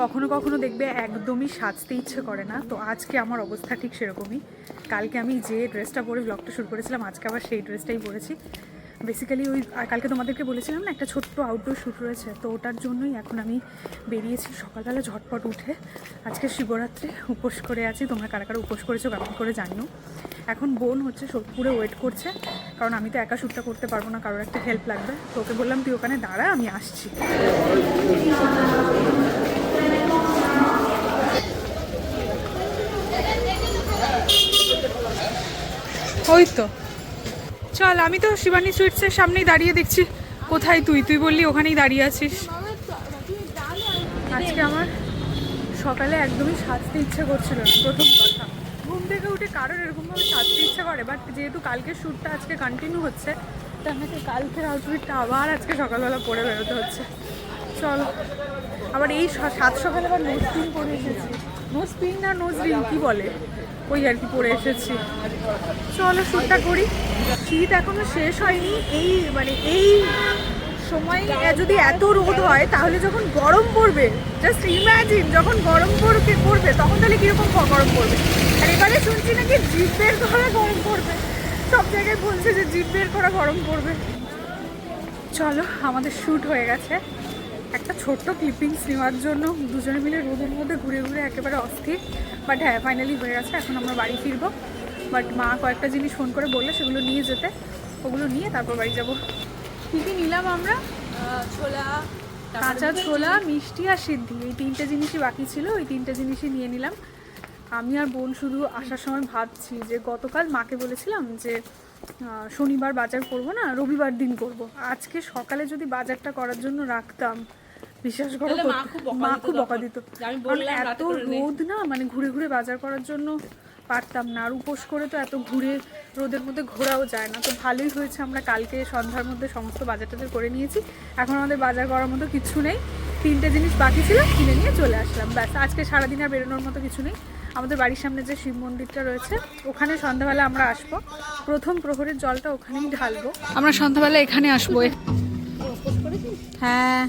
কখনো কখনো দেখবে একদমই সাজতে ইচ্ছে করে না, তো আজকে আমার অবস্থা ঠিক সেরকমই। কালকে আমি যে ড্রেসটা পরে ব্লগটা শুরু করেছিলাম, আজকে আবার সেই ড্রেসটাই পরেছি। বেসিক্যালি ওই কালকে তোমাদেরকে বলেছিলাম না একটা ছোট্ট আউটডোর শ্যুট রয়েছে, তো ওটার জন্যই এখন আমি বেরিয়েছি সকালবেলা ঝটপট উঠে। আজকে শিবরাত্রি, উপোস করে আছি। তোমরা কারা কারা উপোস করেছো কমেন্ট করে জানিও। এখন বোন হচ্ছে সোদপুরে ওয়েট করছে, কারণ আমি তো একা শ্যুটটা করতে পারবো না, কারোর একটা হেল্প লাগবে। তো ওকে বললাম তুই ওখানে দাঁড়া, আমি আসছি। ওই তো চল, আমি তো শিবানী সুইটসের সামনেই দাঁড়িয়ে দেখছি। কোথায় তুই? তুই বললি ওখানেই দাঁড়িয়ে আছিস। আজকে আমার সকালে একদমই সাজতে ইচ্ছে করছিল না। প্রথম কথা, ঘুম থেকে উঠে কারোর এরকমভাবে সাজতে ইচ্ছে করে, বাট যেহেতু কালকের শ্যুটটা আজকে কন্টিনিউ হচ্ছে, তো আমাকে কালকের আউটফিটটা আবার আজকে সকালবেলা পরে বেরোতে হচ্ছে। চলো, আবার এই সাত সকালে আবার নোজ পিন পরে এসেছি। নোজ পিন না নোজ রিং কী বলে, ওই আর কি পরে এসেছি। চলো শ্যুটটা করি। শীত এখনো শেষ হয়নি। এই সময় যদি এত রোদ হয়, তাহলে যখন গরম পড়বে, জাস্ট ইম্যাজিন যখন গরম পড়বে তখন তাহলে কীরকম গরম পড়বে। আর এবারে শুনছি নাকি জিভ বের করা গরম পড়বে, সব জায়গায় বলছে যে জিভ বের করা গরম পড়বে। চলো, আমাদের শ্যুট হয়ে গেছে। একটা ছোট্ট ক্লিপিংস নেওয়ার জন্য দুজনে মিলে রোদের মধ্যে ঘুরে ঘুরে একেবারে অস্থির, বাট হ্যাঁ ফাইনালি হয়ে গেছে। এখন আমরা বাড়ি ফিরবো, বাট মা কয়েকটা জিনিস ফোন করে বললে সেগুলো নিয়ে যেতে, ওগুলো নিয়ে তারপর বাড়ি যাবো। কী কী নিলাম আমরা? ছোলা, কাঁচা ছোলা, মিষ্টি আর সিদ্ধি, এই তিনটে জিনিসই বাকি ছিল, ওই তিনটে জিনিসই নিয়ে নিলাম। আমি আর বোন শুধু আসার সময় ভাবছি যে গতকাল মাকে বলেছিলাম যে শনিবার বাজার করবো না, রবিবার দিন করব। আজকে সকালে যদি বাজারটা করার জন্য রাখতাম, বিশ্বাস করো মা খুব বকা দিত। এত রোদ না, মানে ঘুরে ঘুরে বাজার করার জন্য পারতাম না, আর উপোস করে তো এত ঘুরে রোদের মধ্যে ঘোরাও যায় না। তো ভালোই হয়েছে আমরা কালকে সন্ধ্যার মধ্যে সমস্ত বাজার টাজার করে নিয়েছি। এখন আমাদের বাজার করার মতো কিছু নেই, তিনটে জিনিস বাকি ছিল, কিনে নিয়ে চলে আসলাম, ব্যাস। আজকে সারাদিন আর বেরোনোর মতো কিছু নেই। আমাদের বাড়ির সামনে যে শিব মন্দিরটা রয়েছে, ওখানে সন্ধ্যাবেলা আমরা আসবো। প্রথম প্রহরের জলটা ওখানেই ঢালবো। আমরা সন্ধ্যাবেলা এখানে আসবো। হ্যাঁ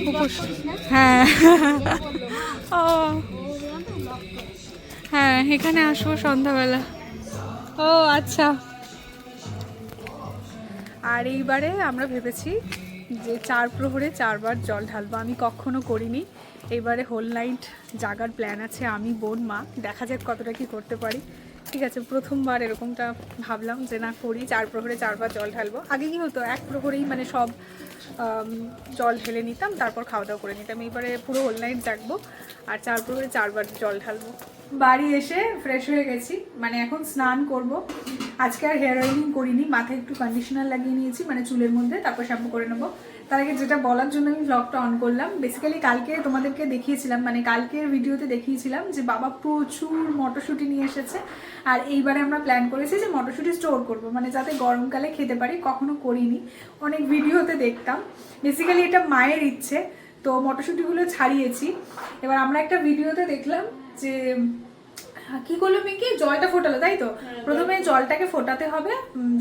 উপোস, হ্যাঁ ও হ্যাঁ, এখানে আসবো সন্ধ্যাবেলা। ও আচ্ছা। আর এইবারে আমরা ভেবেছি যে 4 প্রহরে 4 বার জল ঢালবো। আমি কখনো করিনি, এইবারে হোল নাইট জাগার প্ল্যান আছে, আমি বোন মা। দেখা যাক কতটা কি করতে পারি। ঠিক আছে, প্রথমবার এরকমটা ভাবলাম যে না করি, 4 প্রহরে 4 বার জল ঢালবো। আগে কি হতো, 1 প্রহরেই মানে সব জল ঢেলে নিতাম, তারপর খাওয়া দাওয়া করে নিতাম। এইবারে পুরো হোল নাইট জাগবো আর 4 প্রহরে 4 বার জল ঢালবো। বাড়ি এসে ফ্রেশ হয়ে গেছি, মানে এখন স্নান করব। আজকে আর হেয়ার অয়েলিং করিনি, মাথায় একটু কন্ডিশনার লাগিয়ে নিয়েছি মানে চুলের মধ্যে, তারপর শ্যাম্পু করে নেবো। তার আগে যেটা বলার জন্য আমি ব্লগটা অন করলাম, বেসিক্যালি কালকে তোমাদেরকে দেখিয়েছিলাম, মানে কালকের ভিডিওতে দেখিয়েছিলাম যে বাবা প্রচুর মটরশুঁটি নিয়ে এসেছে। আর এইবারে আমরা প্ল্যান করেছি যে মটরশুঁটি স্টোর করব, মানে যাতে গরমকালে খেতে পারি। কখনো করিনি, অনেক ভিডিওতে দেখতাম। বেসিক্যালি এটা মায়ের ইচ্ছে, তো মটরশুঁটিগুলো ছাড়িয়েছি। এবার আমরা একটা ভিডিওতে দেখলাম যে কি করলো মিকি, জলটা ফোটালো, তাই তো? প্রথমে জলটাকে ফোটাতে হবে,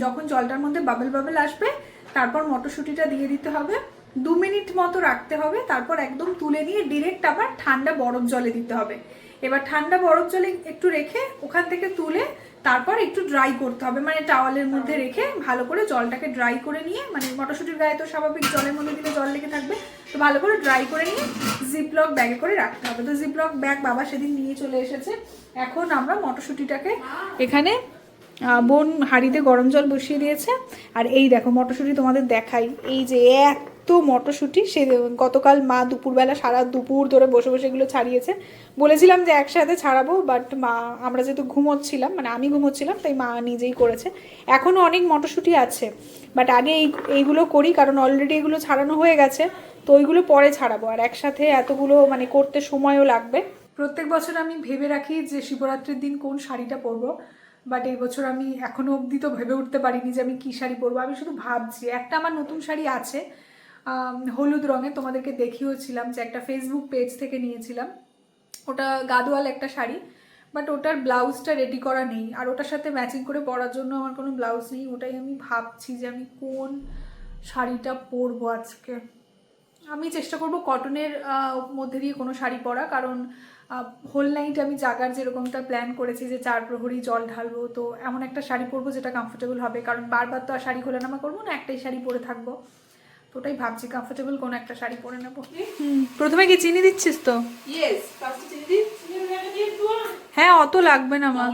যখন জলটার মধ্যে বাবল বাবল আসবে তারপর মটরশুঁটিটা দিয়ে দিতে হবে, 2 মিনিট মতো রাখতে হবে, তারপর একদম তুলে নিয়ে ডিরেক্ট আবার ঠান্ডা বরফ জলে দিতে হবে। এবার ঠান্ডা বরফ জলে একটু রেখে ওখান থেকে তুলে তারপর একটু ড্রাই করতে হবে, মানে টাওয়ালের মধ্যে রেখে ভালো করে জলটাকে ড্রাই করে নিয়ে, মানে মটরশুঁটির গায়ে তো স্বাভাবিক জলের মধ্যে দিলে জল লেগে থাকবে, তো ভালো করে ড্রাই করে নিয়ে জিপলক ব্যাগে করে রাখতে হবে। তো জিপলক ব্যাগ বাবা সেদিন নিয়ে চলে এসেছে। এখন আমরা মটরশুঁটিটাকে এখানে বোন হাঁড়িতে গরম জল বসিয়ে দিয়েছে। আর এই দেখো মটরশুঁটি তোমাদের দেখাই, এই যে এত মটরশুঁটি, সে গতকাল মা দুপুরবেলা সারা দুপুর ধরে বসে বসে এগুলো ছাড়িয়েছে। বলেছিলাম যে একসাথে ছাড়াবো, বাট মা, আমরা যেহেতু ঘুমোচ্ছিলাম, মানে আমি ঘুমোচ্ছিলাম, তাই মা নিজেই করেছে। এখনও অনেক মটরশুঁটি আছে, বাট আগে এইগুলো করি, কারণ অলরেডি এগুলো ছাড়ানো হয়ে গেছে, তো ওইগুলো পরে ছাড়াবো। আর একসাথে এতগুলো মানে করতে সময়ও লাগবে। প্রত্যেক বছর আমি ভেবে রাখি যে শিবরাত্রির দিন কোন শাড়িটা পরবো, বাট এই বছর আমি এখনো অবধি তো ভেবে উঠতে পারিনি যে আমি কী শাড়ি পরবো। আমি শুধু ভাবছি। একটা আমার নতুন শাড়ি আছে হলুদ রঙের, তোমাদেরকে দেখিয়েছিলাম যে একটা ফেসবুক পেজ থেকে নিয়েছিলাম, ওটা গাদোয়াল একটা শাড়ি, বাট ওটার ব্লাউজটা রেডি করা নেই, আর ওটার সাথে ম্যাচিং করে পরার জন্য আমার কোনো ব্লাউজ নেই। ওটাই আমি ভাবছি যে আমি কোন শাড়িটা পরবো আজকে। আমি চেষ্টা করব কটনের মধ্যে দিয়ে কোনো শাড়ি পরা, কারণ হোল নাইট আমি জাগার যেরকমটা প্ল্যান করেছি যে 4 প্রহরী জল ঢালবো, তো এমন একটা শাড়ি পরবো যেটা কমফোর্টেবল হবে, কারণ বারবার তো আর শাড়ি খোলানামা করবো না, একটাই শাড়ি পরে থাকবো। তো ওটাই ভাবছি কমফোর্টেবল কোনো একটা শাড়ি পরে নেবো। প্রথমে কি চিনি দিচ্ছিস তো? হ্যাঁ, অত লাগবে না মা,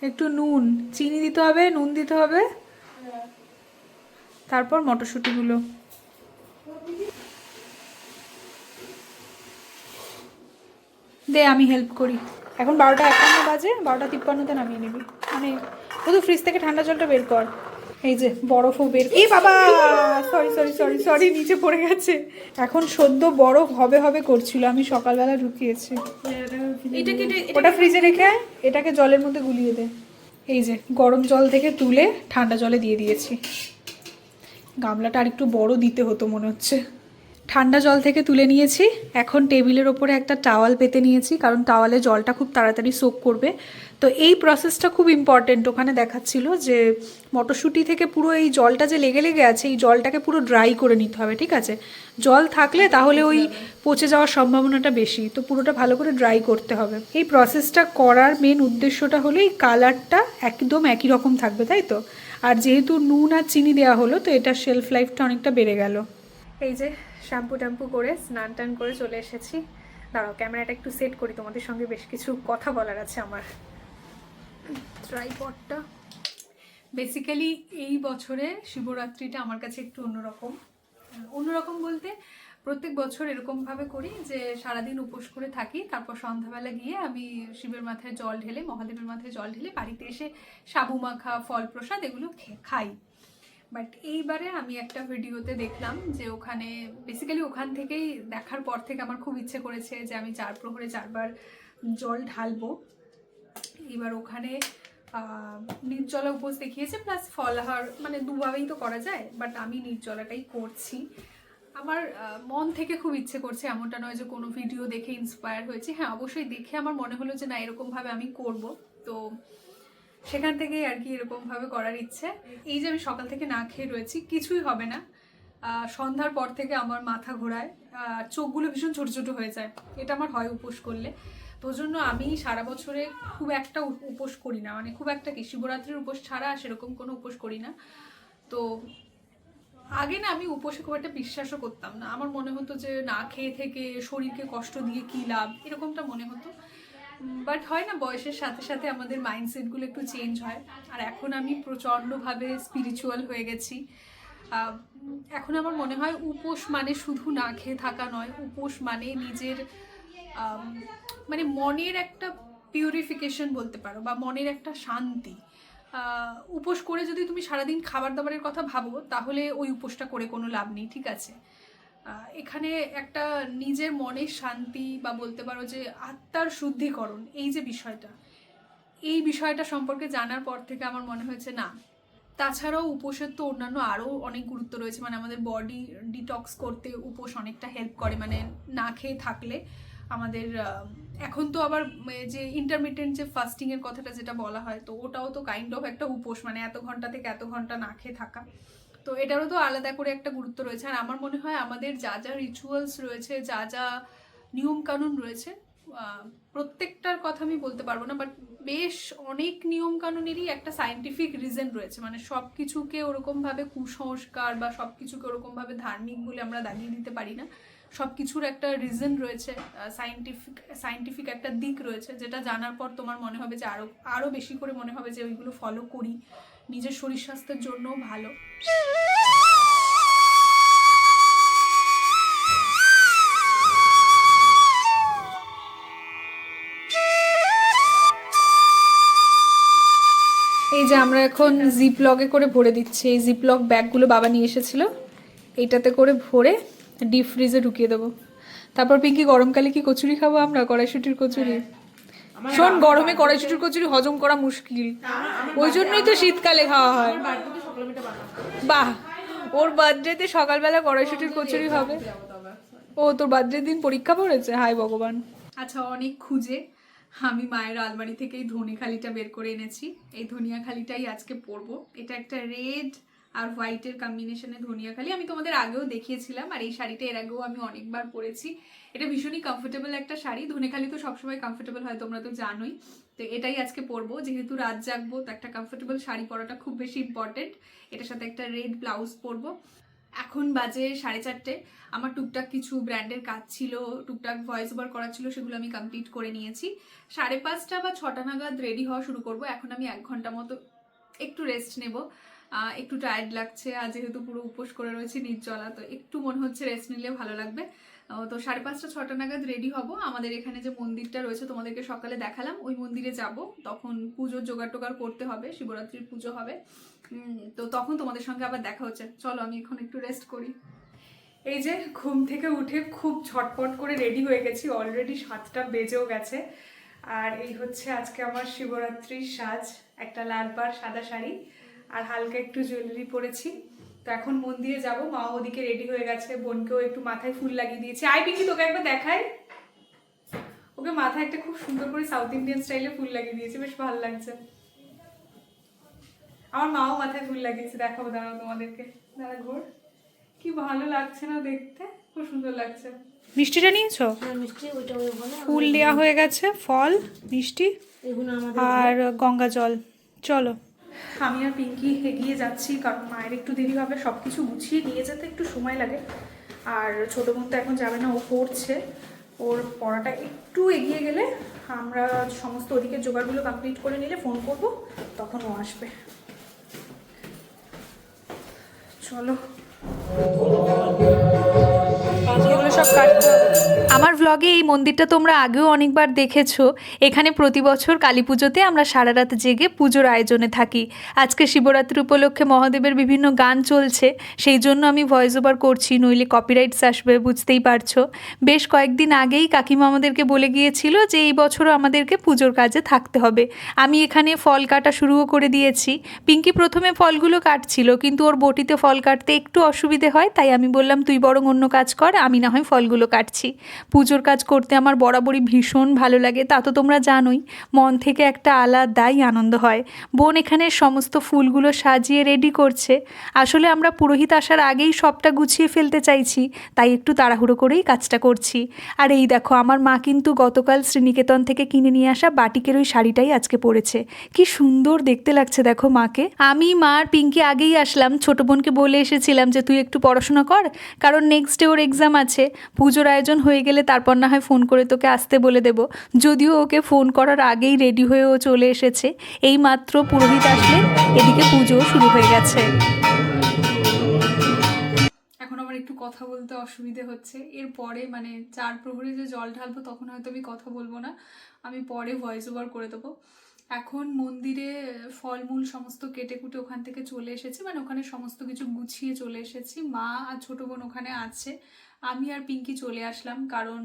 একটু নুন, চিনি দিতে হবে, নুন দিতে হবে, তারপর মটরশুঁটিগুলো। দে আমি হেল্প করি। এখন 12:51 বাজে, 12:53 নামিয়ে নিবি। মানে শুধু ফ্রিজ থেকে ঠান্ডা জলটা বের কর। এই যে বরফও বের, এই বাবা সরি সরি সরি সরি, নিচে পড়ে গেছে। এখন সদ্য বরফ হবে হবে করছিল, আমি সকালবেলা ঢুকিয়েছি। ওটা ফ্রিজে রেখে এটাকে জলের মধ্যে গুলিয়ে দে। এই যে গরম জল থেকে তুলে ঠান্ডা জলে দিয়ে দিয়েছি। গামলাটা আর একটু বড় দিতে হতো মনে হচ্ছে। ঠান্ডা জল থেকে তুলে নিয়েছি, এখন টেবিলের ওপরে একটা টাওয়াল পেতে নিয়েছি, কারণ টাওয়ালে জলটা খুব তাড়াতাড়ি সোক করবে। তো এই প্রসেসটা খুব ইম্পর্টেন্ট। ওখানে দেখাচ্ছিল যে মটরশুঁটি থেকে পুরো এই জলটা যে লেগে লেগে আছে, এই জলটাকে পুরো ড্রাই করে নিতে হবে, ঠিক আছে? জল থাকলে তাহলে ওই পচে যাওয়ার সম্ভাবনাটা বেশি, তো পুরোটা ভালো করে ড্রাই করতে হবে। এই প্রসেসটা করার মেন উদ্দেশ্যটা হলো এই কালারটা একদম একই রকম থাকবে, তাই তো? আর যেহেতু নুন আর চিনি দেওয়া হলো, তো এটা শেলফ লাইফটা অনেকটা বেড়ে গেল। এই যে শ্যাম্পু ট্যাম্পু করে স্নান টান করে চলে এসেছি। দাঁড়াও ক্যামেরাটা একটু সেট করি, তোমাদের সঙ্গে বেশ কিছু কথা বলার আছে আমার। ট্রাইপডটা বেসিক্যালি এই বছরে শিবরাত্রিটা আমার কাছে একটু অন্যরকম। অন্যরকম বলতে প্রত্যেক বছর এরকমভাবে করি যে সারাদিন উপোস করে থাকি, তারপর সন্ধ্যাবেলা গিয়ে আমি শিবের মাথায় জল ঢেলে, মহাদেবের মাথায় জল ঢেলে বাড়িতে এসে সাবু মাখা, ফল প্রসাদ এগুলো খাই। বাট এইবারে আমি একটা ভিডিওতে দেখলাম যে ওখানে বেসিক্যালি ওখান থেকেই দেখার পর থেকে আমার খুব ইচ্ছে করেছে যে আমি 4 প্রহরে 4 বার জল ঢালবো। এবার ওখানে নির্জলা উপোস দেখিয়েছে, প্লাস ফলাহার, মানে দুভাবেই তো করা যায়, বাট আমি নির্জলাটাই করছি। আমার মন থেকে খুব ইচ্ছে করছে, এমনটা নয় যে কোনো ভিডিও দেখে ইন্সপায়ার হয়েছে। হ্যাঁ, অবশ্যই দেখে আমার মনে হলো যে না, এরকমভাবে আমি করব, তো সেখান থেকেই আর কি এরকমভাবে করার ইচ্ছে। এই যে আমি সকাল থেকে না খেয়ে রয়েছি, কিছুই হবে না। সন্ধ্যার পর থেকে আমার মাথা ঘোরায়, চোখগুলো ভীষণ ছোট ছোট হয়ে যায়, এটা আমার হয় উপোস করলে। তো জন্য আমি সারা বছরে খুব একটা উপোস করি না, মানে খুব একটা কি, শিবরাত্রির উপোস ছাড়া সেরকম কোনো উপোস করি না। তো আগে না আমি উপোসে খুব একটা বিশ্বাসও করতাম না, আমার মনে হতো যে না খেয়ে থেকে শরীরকে কষ্ট দিয়ে কী লাভ, এরকমটা মনে হতো। বাট হয় না, বয়সের সাথে সাথে আমাদের মাইন্ডসেটগুলো একটু চেঞ্জ হয়। আর এখন আমি প্রচণ্ডভাবে স্পিরিচুয়াল হয়ে গেছি। এখন আমার মনে হয় উপোস মানে শুধু না খেয়ে থাকা নয়, উপোস মানে নিজের মানে মনের একটা পিউরিফিকেশন বলতে পারো, বা মনের একটা শান্তি। উপোস করে যদি তুমি সারাদিন খাবার দাবারের কথা ভাবো, তাহলে ওই উপোসটা করে কোনো লাভ নেই, ঠিক আছে? এখানে একটা নিজের মনের শান্তি, বা বলতে পারো যে আত্মার শুদ্ধিকরণ, এই যে বিষয়টা, এই বিষয়টা সম্পর্কে জানার পর থেকে আমার মনে হয়েছে না। তাছাড়াও উপোসের তো অন্যান্য আরও অনেক গুরুত্ব রয়েছে, মানে আমাদের বডি ডিটক্স করতে উপোস অনেকটা হেল্প করে, মানে না খেয়ে থাকলে আমাদের। এখন তো আবার যে ইন্টারমিটেন্ট যে ফাস্টিংয়ের কথাটা যেটা বলা হয়, তো ওটাও তো কাইন্ড অফ একটা উপোস, মানে এত ঘন্টা থেকে এত ঘন্টা না খেয়ে থাকা। তো এটারও তো আলাদা করে একটা গুরুত্ব রয়েছে। আর আমার মনে হয় আমাদের যা যা রিচুয়ালস রয়েছে, যা যা নিয়ম কানুন রয়েছে, প্রত্যেকটার কথা আমি বলতে পারবো না, বাট বেশ অনেক নিয়ম কানুনেরই একটা সায়েন্টিফিক রিজন রয়েছে। মানে সব কিছুকে ওরকমভাবে কুসংস্কার বা সব কিছুকে ওরকমভাবে ধার্মিক বলে আমরা দাগিয়ে দিতে পারি না। সব কিছুর একটা রিজন রয়েছে, সায়েন্টিফিক একটা দিক রয়েছে, যেটা জানার পর তোমার মনে হবে যে আরও বেশি করে মনে হবে যে ওইগুলো ফলো করি, নিজের শরীর স্বাস্থ্যের জন্যও ভালো। এই যে আমরা এখন জিপলগে করে ভরে দিচ্ছি, এই জিপলগ ব্যাগগুলো বাবা নিয়ে এসেছিল, এইটাতে করে ভরে ডিপ ফ্রিজে ঢুকিয়ে দেবো। তারপর পিঙ্কি গরমকালে কি কচুরি খাবো আমরা, কড়াইশুটির কচুরি। শোন, গরমে কড়াইশুটির কচুরি হজম করা মুশকিল, ওই জন্যই তো শীতকালে খাওয়া হয়। বাহ, ওর বার্থডেতে সকালবেলা কড়াইশুটির কচুরি হবে। ও, তোর বার্থডের দিন পরীক্ষা পড়েছে, হায় ভগবান। আচ্ছা, অনেক খুঁজে আমি মায়ের আলমারি থেকে এই ধনে খালিটা বের করে এনেছি। এই ধনিয়া খালিটাই আজকে পরবো। এটা একটা রেড আর হোয়াইটের কম্বিনেশনে ধনিয়াখালি। আমি তোমাদের আগেও দেখিয়েছিলাম, আর এই শাড়িটা এর আগেও আমি অনেকবার পরেছি। এটা ভীষণই কমফোর্টেবল একটা শাড়ি। ধনেখালি তো সবসময় কমফোর্টেবল হয়, তোমরা তো জানোই। তো এটাই আজকে পরবো, যেহেতু রাত জাগবো তো একটা কমফোর্টেবল শাড়ি পরাটা খুব বেশি ইম্পর্টেন্ট। এটার সাথে একটা রেড ব্লাউজ পরবো। এখন বাজে 4:30। আমার টুকটাক কিছু ব্র্যান্ডের কাজ ছিল, টুকটাক ভয়েস ওভার করা ছিল, সেগুলো আমি কমপ্লিট করে নিয়েছি। 5:30 বা 6টা নাগাদ রেডি হওয়া শুরু করব। এখন আমি 1 ঘন্টা মতো একটু রেস্ট নেব। একটু টায়ার্ড লাগছে, আর যেহেতু পুরো উপোস করে রয়েছি নির্জলা, তো একটু মনে হচ্ছে রেস্ট নিলে ভালো লাগবে। তো 5:30 6টা নাগাদ রেডি হব। আমাদের এখানে যে মন্দিরটা রয়েছে তোমাদেরকে সকালে দেখালাম, ওই মন্দিরে যাব। তখন পুজোর জোগাড় টোগাড় করতে হবে, শিবরাত্রির পুজো হবে। তো তখন তোমাদের সঙ্গে আবার দেখা হচ্ছে। চলো আমি এখন একটু রেস্ট করি। এই যে ঘুম থেকে উঠে খুব ঝটপট করে রেডি হয়ে গেছি, অলরেডি 7টা বেজেও গেছে। আর এই হচ্ছে আজকে আমার শিবরাত্রির সাজ, একটা লাল পাড় সাদা শাড়ি আর হালকা একটু জুয়েলারি পরেছি। তো এখন মন্দিরে যাব। মা ওদিকে রেডি হয়ে গেছে, বোনকেও একটু মাথায় ফুল লাগিয়ে দিয়েছি। আই পিঙ্কি তোকে একবার দেখাই, ওকে মাথায় একটা খুব সুন্দর করে সাউথ ইন্ডিয়ান স্টাইলে ফুল লাগিয়ে দিয়েছি, বেশ ভালো লাগছে। আমার মাও মাথায় ফুল লাগিয়েছে, দেখাবো দাঁড়াও তোমাদেরকে। দাঁড়া ঘোর, কি ভালো লাগছে না দেখতে, খুব সুন্দর লাগছে। মিষ্টিটা নিয়েছো? ফুল দেওয়া হয়ে গেছে, ফল, মিষ্টি আর গঙ্গা জল। চলো আমি আর পিঙ্কি এগিয়ে যাচ্ছি, কারণ মায়ের একটু দেরি হবে। সব কিছু গুছিয়ে নিয়ে যেতে একটু সময় লাগে। আর ছোটো বোন তো এখন যাবে না, ও পড়ছে। ওর পড়াটা একটু এগিয়ে গেলে আমরা সমস্ত ওদিকে জোগাড়গুলো কমপ্লিট করে নিলে ফোন করব, তখন ও আসবে। চলো আমার ভ্লগে এই মন্দিরটা তোমরা আগেও অনেকবার দেখেছো। এখানে প্রতি বছর কালী পুজোতে আমরা সারা রাত জেগে পুজোর আয়োজনে থাকি। আজকে শিবরাত্রি উপলক্ষে মহাদেবের বিভিন্ন গান চলছে, সেই জন্য আমি ভয়েস ওভার করছি, নইলে কপিরাইটস আসবে, বুঝতেই পারছো। বেশ কয়েকদিন আগেই কাকিমা আমাদেরকে বলে গিয়েছিল যে এই বছরও আমাদেরকে পুজোর কাজে থাকতে হবে। আমি এখানে ফল কাটা শুরুও করে দিয়েছি। পিঙ্কি প্রথমে ফলগুলো কাটছিল, কিন্তু ওর বটিতে ফল কাটতে একটু অসুবিধে হয়, তাই আমি বললাম তুই বরং অন্য কাজ কর, আমি না হয় ফলগুলো কাটছি। পুজোর কাজ করতে আমার বরাবরই ভীষণ ভালো লাগে, তা তো তোমরা জানোই। মন থেকে একটা আলাদাই আনন্দ হয়। বোন এখানে সমস্ত ফুলগুলো সাজিয়ে রেডি করছে। আসলে আমরা পুরোহিত আসার আগেই সবটা গুছিয়ে ফেলতে চাইছি, তাই একটু তাড়াহুড়ো করেই কাজটা করছি। আর এই দেখো, আমার মা কিন্তু গতকাল শ্রীনিকেতন থেকে কিনে নিয়ে আসা বাটিকের ওই শাড়িটাই আজকে পরেছে। কি সুন্দর দেখতে লাগছে দেখো মাকে। আমি, মা আর পিঙ্কি আগেই আসলাম। ছোটো বোনকে বলে এসেছিলাম যে তুই একটু পড়াশোনা কর, কারণ নেক্সট ডে ওর এক্সাম আছে। পুজোর আয়োজন হয়ে গেলে তারপর না হয় ফোন করে তোকে আসতে বলে দেব। যদিও ওকে ফোন করার আগেই রেডি হয়ে ও চলে এসেছে। এই মাত্র পুরোহিত আসলে এদিকে পুজোও শুরু হয়ে গেছে। এখন আমার একটু কথা বলতে অসুবিধে হচ্ছে। এরপরে মানে 4 প্রহরে যে জল ঢালবো তখন হয়তো আমি কথা বলবো না, আমি পরে ভয়েস ওভার করে দেবো। এখন মন্দিরে ফলমূল সমস্ত কেটে কুটে ওখান থেকে চলে এসেছি, মানে ওখানে সমস্ত কিছু গুছিয়ে চলে এসেছি। মা আর ছোটো বোন ওখানে আছে, আমি আর পিঙ্কি চলে আসলাম, কারণ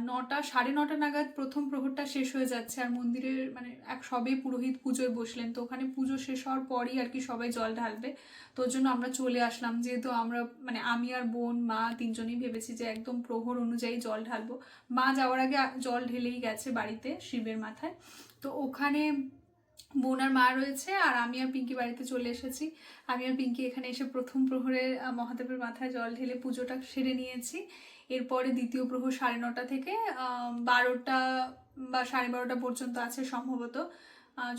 9টা 9:30 নাগাদ প্রথম প্রহরটা শেষ হয়ে যাচ্ছে। আর মন্দিরের মানে সবেই পুরোহিত পুজোয় বসলেন, তো ওখানে পুজো শেষ হওয়ার পরই আর কি সবাই জল ঢালবে। তো ওর জন্য আমরা চলে আসলাম, যেহেতু আমরা মানে আমি আর বোন মা তিনজনেই ভেবেছি যে একদম প্রহর অনুযায়ী জল ঢালবো। মা যাওয়ার আগে জল ঢেলেই গেছে বাড়িতে শিবের মাথায়। তো ওখানে বোন আর মা রয়েছে, আর আমি আর পিঙ্কি বাড়িতে চলে এসেছি। আমি আর পিঙ্কি এখানে এসে প্রথম প্রহরে মহাদেবের মাথায় জল ঢেলে পুজোটা সেরে নিয়েছি। এরপরে দ্বিতীয় প্রহর 9:30 থেকে 12টা বা 12:30 পর্যন্ত আছে সম্ভবত,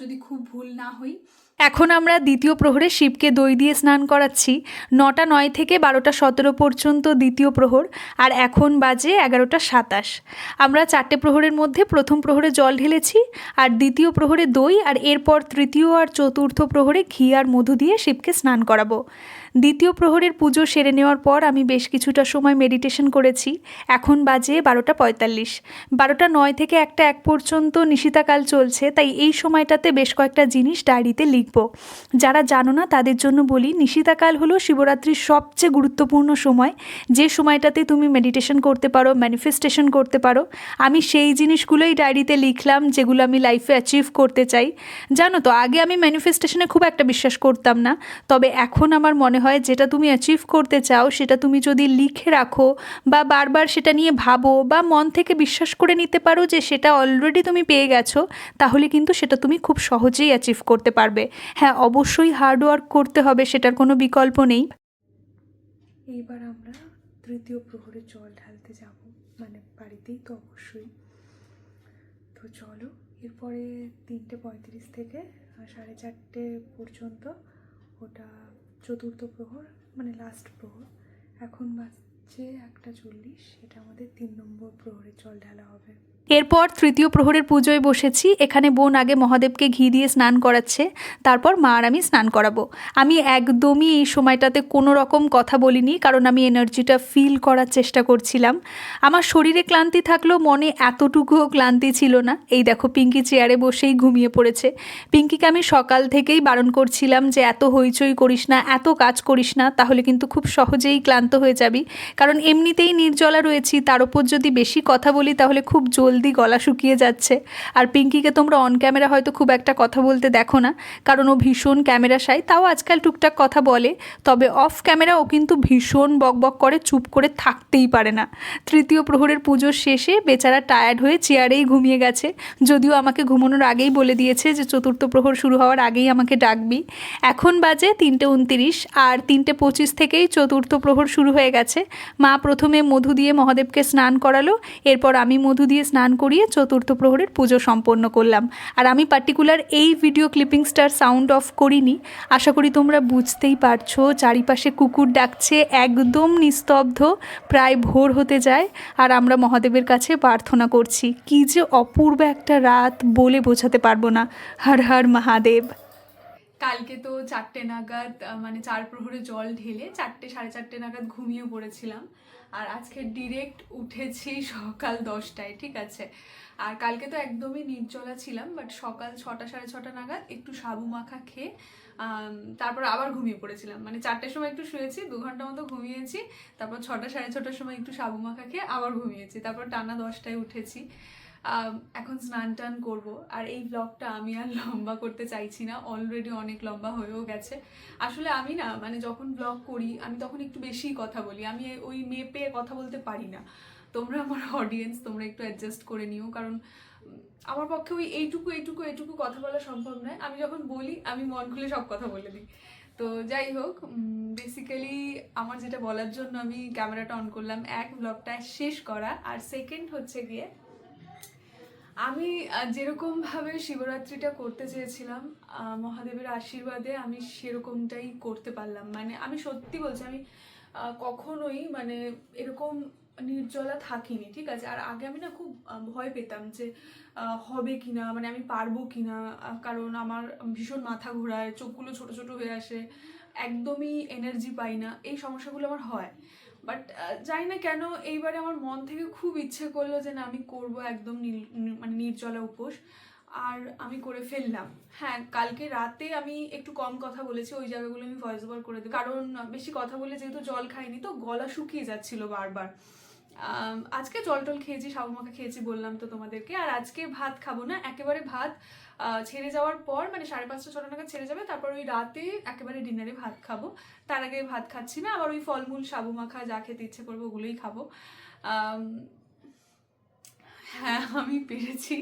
যদি খুব ভুল না হই। এখন আমরা দ্বিতীয় প্রহরে শিবকে দই দিয়ে স্নান করাচ্ছি। 9টা 9 থেকে 12টা 17 পর্যন্ত দ্বিতীয় প্রহর, আর এখন বাজে 11টা 27। আমরা 4টে প্রহরের মধ্যে প্রথম প্রহরে জল ঢেলেছি, আর দ্বিতীয় প্রহরে দই, আর এরপর তৃতীয় আর চতুর্থ প্রহরে ঘি আর মধু দিয়ে শিবকে স্নান করাবো। দ্বিতীয় প্রহরের পুজো সেরে নেওয়ার পর আমি বেশ কিছুটা সময় মেডিটেশন করেছি। এখন বাজে 12টা 45। 12টা 9 থেকে 1টা 1 পর্যন্ত নিশিতাকাল চলছে, তাই এই সময়টাতে বেশ কয়েকটা জিনিস ডায়েরিতে লিখব। যারা জানো না তাদের জন্য বলি, নিশিতাকাল হলো শিবরাত্রির সবচেয়ে গুরুত্বপূর্ণ সময়, যে সময়টাতে তুমি মেডিটেশন করতে পারো, ম্যানিফেস্টেশন করতে পারো। আমি সেই জিনিসগুলোই ডায়েরিতে লিখলাম যেগুলো আমি লাইফে অ্যাচিভ করতে চাই। জানো তো, আগে আমি ম্যানিফেস্টেশনে খুব একটা বিশ্বাস করতাম না, তবে এখন আমার মনে হয় যেটা তুমি অ্যাচিভ করতে চাও সেটা তুমি যদি লিখে রাখো বা বারবার সেটা নিয়ে ভাবো বা মন থেকে বিশ্বাস করে নিতে পারো যে সেটা অলরেডি তুমি পেয়ে গেছো, তাহলে কিন্তু সেটা তুমি খুব সহজেই অ্যাচিভ করতে পারবে। হ্যাঁ, অবশ্যই হার্ড ওয়ার্ক করতে হবে, সেটার কোনো বিকল্প নেই। এইবার আমরা তৃতীয় প্রহরে জল ঢালতে যাব, মানে বাড়িতেই তো অবশ্যই। তো চলো, এরপরে 3:35 থেকে 4:30 পর্যন্ত ওটা চতুর্থ প্রহর, মানে লাস্ট প্রহর। এখন বাজছে 1:40, এটা আমাদের 3 নম্বর প্রহরে জল ঢালা হবে। এরপর তৃতীয় প্রহরের পুজোয় বসেছি। এখানে বোন আগে মহাদেবকে ঘি দিয়ে স্নান করাচ্ছে, তারপর মা আর আমি স্নান করাবো। আমি একদমই এই সময়টাতে কোনো রকম কথা বলিনি, কারণ আমি এনার্জিটা ফিল করার চেষ্টা করছিলাম। আমার শরীরে ক্লান্তি থাকলেও মনে এতটুকুও ক্লান্তি ছিল না। এই দেখো, পিঙ্কি চেয়ারে বসেই ঘুমিয়ে পড়েছে। পিঙ্কিকে আমি সকাল থেকেই বারণ করছিলাম যে এত হইচই করিস না, এত কাজ করিস না, তাহলে কিন্তু খুব সহজেই ক্লান্ত হয়ে যাবি। কারণ এমনিতেই নির্জলা রয়েছি, তার ওপর যদি বেশি কথা বলি তাহলে খুব জলদি গলা শুকিয়ে যাচ্ছে। আর পিঙ্কিকে তোমরা অন ক্যামেরা হয়তো খুব একটা কথা বলতে দেখো না, কারণ ও ভীষণ ক্যামেরা শাই। তাও আজকাল টুকটাক কথা বলে, তবে অফ ক্যামেরা ও কিন্তু ভীষণ বকবক করে, চুপ করে থাকতেই পারে না। তৃতীয় প্রহরের পুজোর শেষে বেচারা টায়ার্ড হয়ে চেয়ারেই ঘুমিয়ে গেছে, যদিও আমাকে ঘুমানোর আগেই বলে দিয়েছে যে চতুর্থ প্রহর শুরু হওয়ার আগেই আমাকে ডাকবি। এখন বাজে 3:29, আর 3:25 থেকেই চতুর্থ প্রহর শুরু হয়ে গেছে। মা প্রথমে মধু দিয়ে মহাদেবকে স্নান করালো, এরপর আমি মধু দিয়ে স্নান করিয়ে চতুর্থ প্রহরের পুজো সম্পন্ন করলাম। আর আমি পার্টিকুলার এই ভিডিও ক্লিপিংসটার সাউন্ড অফ করিনি, আশা করি তোমরা বুঝতেই পারছো। চারিপাশে কুকুর ডাকছে, একদম নিস্তব্ধ, প্রায় ভোর হতে যায়, আর আমরা মহাদেবের কাছে প্রার্থনা করছি। কী যে অপূর্ব একটা রাত, বলে বোঝাতে পারবো না। হর হর মহাদেব। কালকে তো 4টে নাগাদ, মানে 4 প্রহরে জল ঢেলে 4টে 4:30 নাগাদ ঘুমিয়ে পড়েছিলাম। আর আজকে ডিরেক্ট উঠেছি সকাল 10টায়, ঠিক আছে। আর কালকে তো একদমই নির্জলা ছিলাম, বাট সকাল 6টা 6:30 নাগাদ একটু সাবু মাখা খেয়ে তারপর আবার ঘুমিয়ে পড়েছিলাম। মানে 4টের সময় একটু শুয়েছি, 2 ঘন্টা মতো ঘুমিয়েছি, তারপর 6টা 6:30টার সময় একটু সাবু মাখা খেয়ে আবার ঘুমিয়েছি, তারপর টানা 10টায় উঠেছি। এখন স্নান টান করবো। আর এই ব্লগটা আমি আর লম্বা করতে চাইছি না, অলরেডি অনেক লম্বা হয়েও গেছে। আসলে আমি না, মানে যখন ব্লগ করি আমি তখন একটু বেশিই কথা বলি, আমি ওই মেপে কথা বলতে পারি না। তোমরা আমার অডিয়েন্স, তোমরা একটু অ্যাডজাস্ট করে নিও, কারণ আমার পক্ষে ওই এইটুকু কথা বলা সম্ভব নয়। আমি যখন বলি আমি মন খুলে সব কথা বলে দিই। তো যাই হোক, বেসিক্যালি আমার যেটা বলার জন্য আমি ক্যামেরাটা অন করলাম, এক, ব্লগটা শেষ করা, আর সেকেন্ড হচ্ছে গিয়ে আমি যেরকমভাবে শিবরাত্রিটা করতে চেয়েছিলাম, মহাদেবের আশীর্বাদে আমি সেরকমটাই করতে পারলাম। মানে আমি সত্যি বলছি, আমি কখনোই মানে এরকম নির্জলা থাকিনি, ঠিক আছে। আর আগে আমি না খুব ভয় পেতাম যে হবে কিনা, মানে আমি পারবো কিনা, কারণ আমার ভীষণ মাথা ঘোরায়, চোখগুলো ছোট ছোট হয়ে আসে, একদমই এনার্জি পাই না, এই সমস্যাগুলো আমার হয়। বাট জানি না কেন এইবারে আমার মন থেকে খুব ইচ্ছে করলো যে না, আমি করব একদম মানে নির্জলা উপোস। আর আমি করে ফেললাম। হ্যাঁ, কালকে রাতে আমি একটু কম কথা বলেছি, ওই জায়গাগুলো আমি ভয়েস ওভার করে দেবো, কারণ বেশি কথা বলে যেহেতু জল খাইনি তো গলা শুকিয়ে যাচ্ছিল বারবার। আজকে জল টল খেয়েছি, সাবু মাখা খেয়েছি, বললাম তো তোমাদেরকে। আর আজকে ভাত খাবো না, একেবারে ভাত ছেড়ে যাওয়ার পর, মানে 5:30 6টা নাগাদ ছেড়ে যাবে, তারপর ওই রাতে একেবারে ডিনারে ভাত খাবো। তার আগে ভাত খাচ্ছি না, আবার ওই ফলমূল সাবু মাখা যা খেতে ইচ্ছে করবো ওগুলোই খাবো। হ্যাঁ, আমি পেরেছি,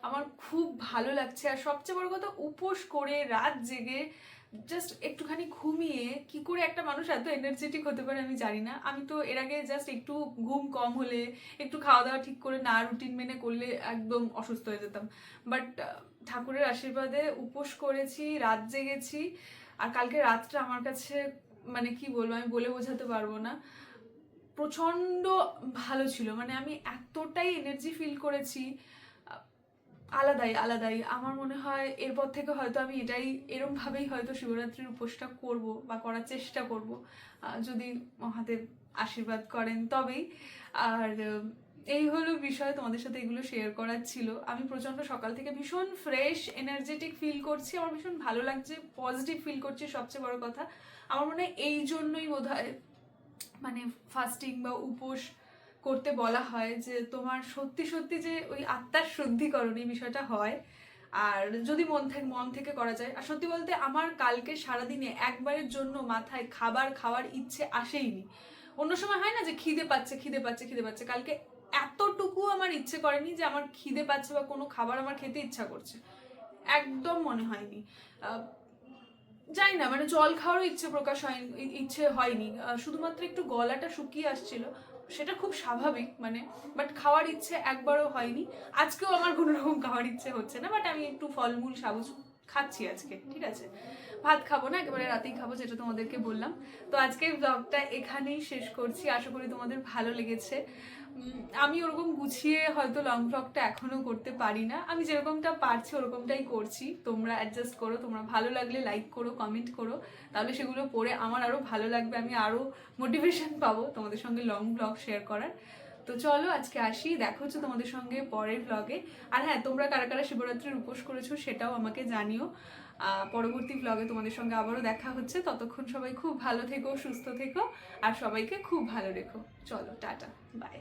আমার খুব ভালো লাগছে। আর সবচেয়ে বড় কথা, উপোস করে রাত জেগে জাস্ট একটুখানি ঘুমিয়ে কি করে একটা মানুষ এত এনার্জেটিক হতে পারে আমি জানি না। আমি তো এর আগে জাস্ট একটু ঘুম কম হলে, একটু খাওয়া দাওয়া ঠিক করে না, রুটিন মেনে করলে একদম অসুস্থ হয়ে যেতাম। বাট ঠাকুরের আশীর্বাদে উপোস করেছি, রাত জেগেছি। আর কালকে রাতটা আমার কাছে, মানে কি বলবো, আমি বলে বোঝাতে পারবো না, প্রচণ্ড ভালো ছিল। মানে আমি এতটাই এনার্জি ফিল করেছি, আলাদাই। আমার মনে হয় এরপর থেকে হয়তো আমি এরমভাবেই হয়তো শিবরাত্রির উপোসটা করব বা করার চেষ্টা করব, যদি মহাদেব আশীর্বাদ করেন তবেই। আর এই হলো বিষয়, তোমাদের সাথে এগুলো শেয়ার করার ছিল। আমি প্রচণ্ড সকাল থেকে ভীষণ ফ্রেশ এনার্জেটিক ফিল করছি, আমার ভীষণ ভালো লাগছে, পজিটিভ ফিল করছি। সবচেয়ে বড় কথা, আমার মনে হয় এই জন্যই বোধহয় মানে ফাস্টিং বা উপোস করতে বলা হয়, যে তোমার সত্যি সত্যি যে ওই আত্মার শুদ্ধিকরণ এই বিষয়টা হয়, আর যদি মন থেকে করা যায়। আর সত্যি বলতে আমার কালকে সারাদিনে একবারের জন্য মাথায় খাবার খাওয়ার ইচ্ছে আসেইনি। অন্য সময় হয় না যে খিদে পাচ্ছে, কালকে এতটুকু আমার ইচ্ছে করেনি যে আমার খিদে পাচ্ছে বা কোনো খাবার আমার খেতে ইচ্ছা করছে, একদম মনে হয়নি। জানি না, মানে জল খাওয়ারও ইচ্ছে প্রকাশ হয়নি, ইচ্ছে হয়নি, শুধুমাত্র একটু গলাটা শুকিয়ে আসছিল, সেটা খুব স্বাভাবিক মানে, বাট খাওয়ার ইচ্ছে একবারও হয়নি। আজকেও আমার কোনো রকম খাওয়ার ইচ্ছে হচ্ছে না, বাট আমি একটু ফলমূল সাবুজ খাচ্ছি আজকে, ঠিক আছে। ভাত খাবো না, একেবারে রাতেই খাবো, যেটা তোমাদেরকে বললাম। তো আজকে ব্লগটা এখানেই শেষ করছি, আশা করি তোমাদের ভালো লেগেছে। আমি ওরকম গুছিয়ে হয়তো লং ব্লগটা এখনো করতে পারি না, আমি যেরকমটা পারছি ওরকমটাই করছি। তোমরা অ্যাডজাস্ট করো, তোমরা ভালো লাগলে লাইক করো, কমেন্ট করো, তাহলে সেগুলো পড়ে আমার আরো ভালো লাগবে, আমি আরো মোটিভেশন পাবো তোমাদের সঙ্গে লং ব্লগ শেয়ার করার। তো চলো আজকে আসি, দেখা হচ্ছে তোমাদের সঙ্গে পরের ব্লগে। আর হ্যাঁ, তোমরা কারা কারা শিবরাত্রির উপোস করেছো সেটাও আমাকে জানিও। পরবর্তী ব্লগে তোমাদের সঙ্গে আবারও দেখা হচ্ছে, ততক্ষণ সবাই খুব ভালো থেকো, সুস্থ থেকো, আর সবাইকে খুব ভালো রেখো। চলো টাটা, বাই।